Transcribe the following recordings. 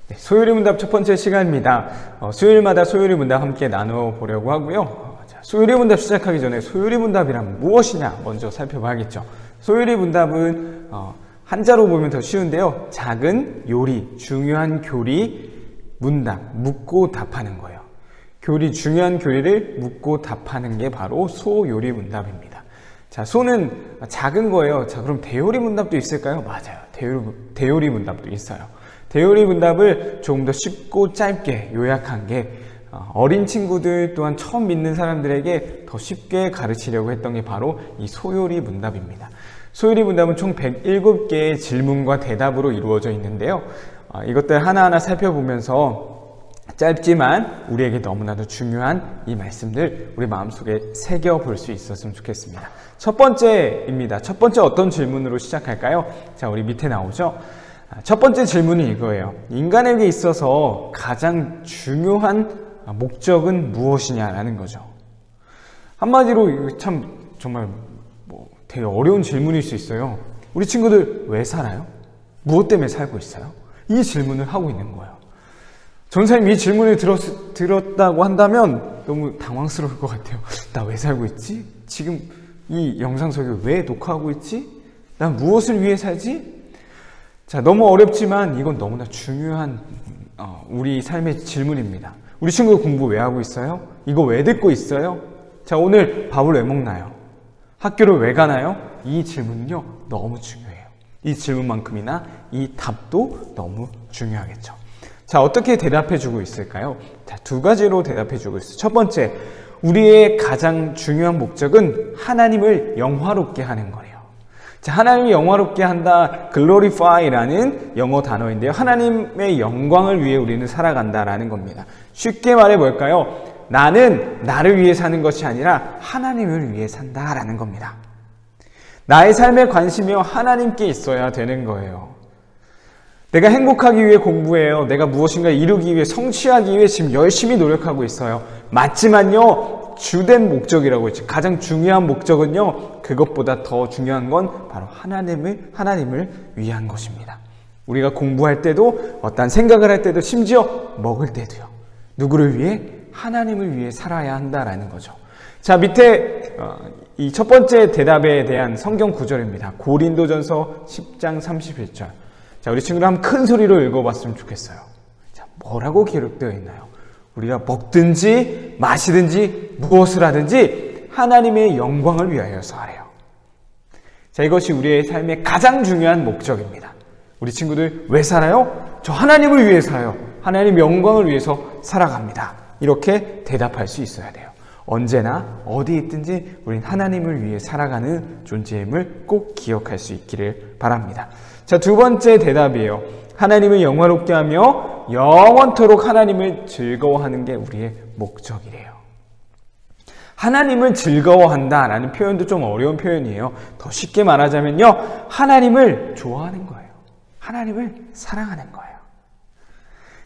네, 소요리 문답 첫 번째 시간입니다. 수요일마다 소요리 문답 함께 나눠보려고 하고요. 소요리 문답 시작하기 전에 소요리 문답이란 무엇이냐 먼저 살펴봐야겠죠. 소요리 문답은 한자로 보면 더 쉬운데요. 작은 요리, 중요한 교리, 문답, 묻고 답하는 거예요. 교리, 중요한 교리를 묻고 답하는 게 바로 소요리 문답입니다. 자, 소는 작은 거예요. 자, 그럼 대요리 문답도 있을까요? 맞아요. 대요리 문답도 있어요. 대요리 문답을 조금 더 쉽고 짧게 요약한 게 어린 친구들 또한 처음 믿는 사람들에게 더 쉽게 가르치려고 했던 게 바로 이 소요리 문답입니다. 소요리 문답은 총 107개의 질문과 대답으로 이루어져 있는데요. 이것들 하나하나 살펴보면서 짧지만 우리에게 너무나도 중요한 이 말씀들 우리 마음속에 새겨볼 수 있었으면 좋겠습니다. 첫 번째입니다. 첫 번째 어떤 질문으로 시작할까요? 자, 우리 밑에 나오죠? 첫 번째 질문은 이거예요. 인간에게 있어서 가장 중요한 목적은 무엇이냐라는 거죠. 한마디로 참 정말 되게 어려운 질문일 수 있어요. 우리 친구들 왜 살아요? 무엇 때문에 살고 있어요? 이 질문을 하고 있는 거예요. 전사님 이 질문을 들었다고 한다면 너무 당황스러울 것 같아요. 나 왜 살고 있지? 지금 이 영상 속에 왜 녹화하고 있지? 난 무엇을 위해 살지? 자, 너무 어렵지만 이건 너무나 중요한 우리 삶의 질문입니다. 우리 친구 공부 왜 하고 있어요? 이거 왜 듣고 있어요? 자, 오늘 밥을 왜 먹나요? 학교를 왜 가나요? 이 질문은요 너무 중요해요. 이 질문만큼이나 이 답도 너무 중요하겠죠. 자, 어떻게 대답해 주고 있을까요? 자, 두 가지로 대답해 주고 있어요. 첫 번째, 우리의 가장 중요한 목적은 하나님을 영화롭게 하는 거예요. 자, 하나님을 영화롭게 한다, glorify라는 영어 단어인데요. 하나님의 영광을 위해 우리는 살아간다라는 겁니다. 쉽게 말해 볼까요? 나는 나를 위해 사는 것이 아니라 하나님을 위해 산다라는 겁니다. 나의 삶에 관심이 하나님께 있어야 되는 거예요. 내가 행복하기 위해 공부해요. 내가 무엇인가 이루기 위해, 성취하기 위해 지금 열심히 노력하고 있어요. 맞지만요, 주된 목적이라고 했죠. 가장 중요한 목적은요, 그것보다 더 중요한 건 바로 하나님을 위한 것입니다. 우리가 공부할 때도, 어떤 생각을 할 때도, 심지어 먹을 때도요. 누구를 위해? 하나님을 위해 살아야 한다라는 거죠. 자, 밑에 이 첫 번째 대답에 대한 성경 구절입니다. 고린도전서 10장 31절. 자, 우리 친구들 한번 큰 소리로 읽어봤으면 좋겠어요. 자, 뭐라고 기록되어 있나요? 우리가 먹든지 마시든지 무엇을 하든지 하나님의 영광을 위하여서 하래요. 자, 이것이 우리의 삶의 가장 중요한 목적입니다. 우리 친구들 왜 살아요? 저 하나님을 위해 살아요. 하나님의 영광을 위해서 살아갑니다. 이렇게 대답할 수 있어야 돼요. 언제나 어디 있든지 우린 하나님을 위해 살아가는 존재임을 꼭 기억할 수 있기를 바랍니다. 자, 두 번째 대답이에요. 하나님을 영화롭게 하며 영원토록 하나님을 즐거워하는 게 우리의 목적이래요. 하나님을 즐거워한다라는 표현도 좀 어려운 표현이에요. 더 쉽게 말하자면요, 하나님을 좋아하는 거예요. 하나님을 사랑하는 거예요.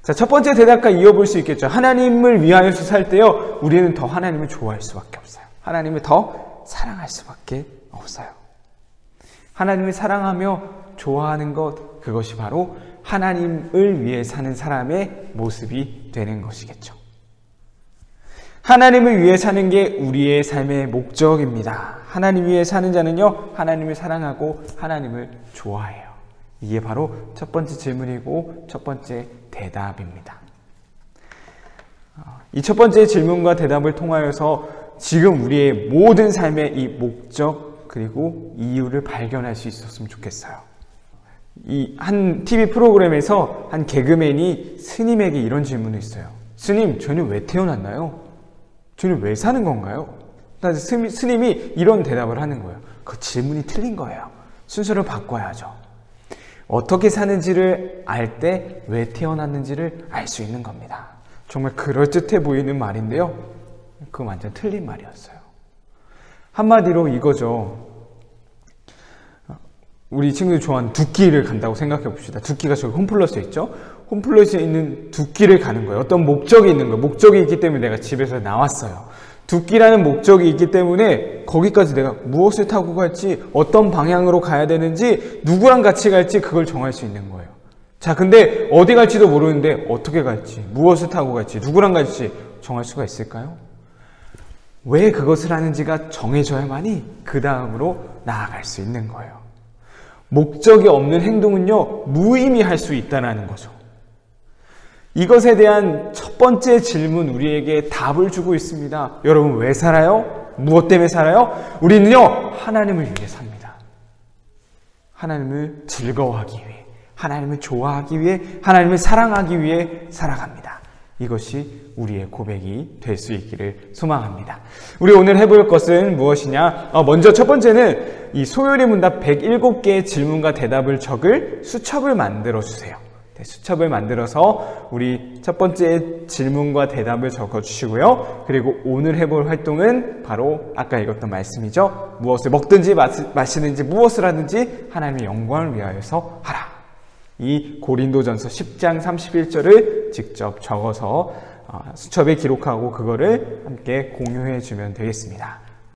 자, 첫 번째 대답과 이어볼 수 있겠죠. 하나님을 위하여서 살 때요, 우리는 더 하나님을 좋아할 수밖에 없어요. 하나님을 더 사랑할 수밖에 없어요. 하나님을 사랑하며 좋아하는 것, 그것이 바로 하나님을 위해 사는 사람의 모습이 되는 것이겠죠. 하나님을 위해 사는 게 우리의 삶의 목적입니다. 하나님 위해 사는 자는요, 하나님을 사랑하고 하나님을 좋아해요. 이게 바로 첫 번째 질문이고 첫 번째 대답입니다. 이 첫 번째 질문과 대답을 통하여서 지금 우리의 모든 삶의 이 목적 그리고 이유를 발견할 수 있었으면 좋겠어요. 이 한 TV 프로그램에서 한 개그맨이 스님에게 이런 질문을 했어요. 스님, 저는 왜 태어났나요? 저는 왜 사는 건가요? 스님이 이런 대답을 하는 거예요. 그 질문이 틀린 거예요. 순서를 바꿔야죠. 어떻게 사는지를 알 때 왜 태어났는지를 알 수 있는 겁니다. 정말 그럴듯해 보이는 말인데요, 그건 완전 틀린 말이었어요. 한마디로 이거죠. 우리 친구들이 좋아하는 두끼를 간다고 생각해 봅시다. 두끼가 저기 홈플러스에 있죠? 홈플러스에 있는 두끼를 가는 거예요. 어떤 목적이 있는 거예요. 목적이 있기 때문에 내가 집에서 나왔어요. 두끼라는 목적이 있기 때문에 거기까지 내가 무엇을 타고 갈지, 어떤 방향으로 가야 되는지, 누구랑 같이 갈지 그걸 정할 수 있는 거예요. 자, 근데 어디 갈지도 모르는데 어떻게 갈지, 무엇을 타고 갈지, 누구랑 갈지 정할 수가 있을까요? 왜 그것을 하는지가 정해져야만이 그 다음으로 나아갈 수 있는 거예요. 목적이 없는 행동은요, 무의미할 수 있다는 거죠. 이것에 대한 첫 번째 질문, 우리에게 답을 주고 있습니다. 여러분, 왜 살아요? 무엇 때문에 살아요? 우리는요, 하나님을 위해 삽니다. 하나님을 즐거워하기 위해, 하나님을 좋아하기 위해, 하나님을 사랑하기 위해 살아갑니다. 이것이 우리의 고백이 될 수 있기를 소망합니다. 우리 오늘 해볼 것은 무엇이냐? 먼저 첫 번째는 이 소요리 문답 107개의 질문과 대답을 적을 수첩을 만들어 주세요. 수첩을 만들어서 우리 첫 번째 질문과 대답을 적어 주시고요. 그리고 오늘 해볼 활동은 바로 아까 읽었던 말씀이죠. 무엇을 먹든지 마시든지 무엇을 하든지 하나님의 영광을 위하여서 하라. 이 고린도전서 10장 31절을 직접 적어서 수첩에 기록하고 그거를 함께 공유해 주면 되겠습니다.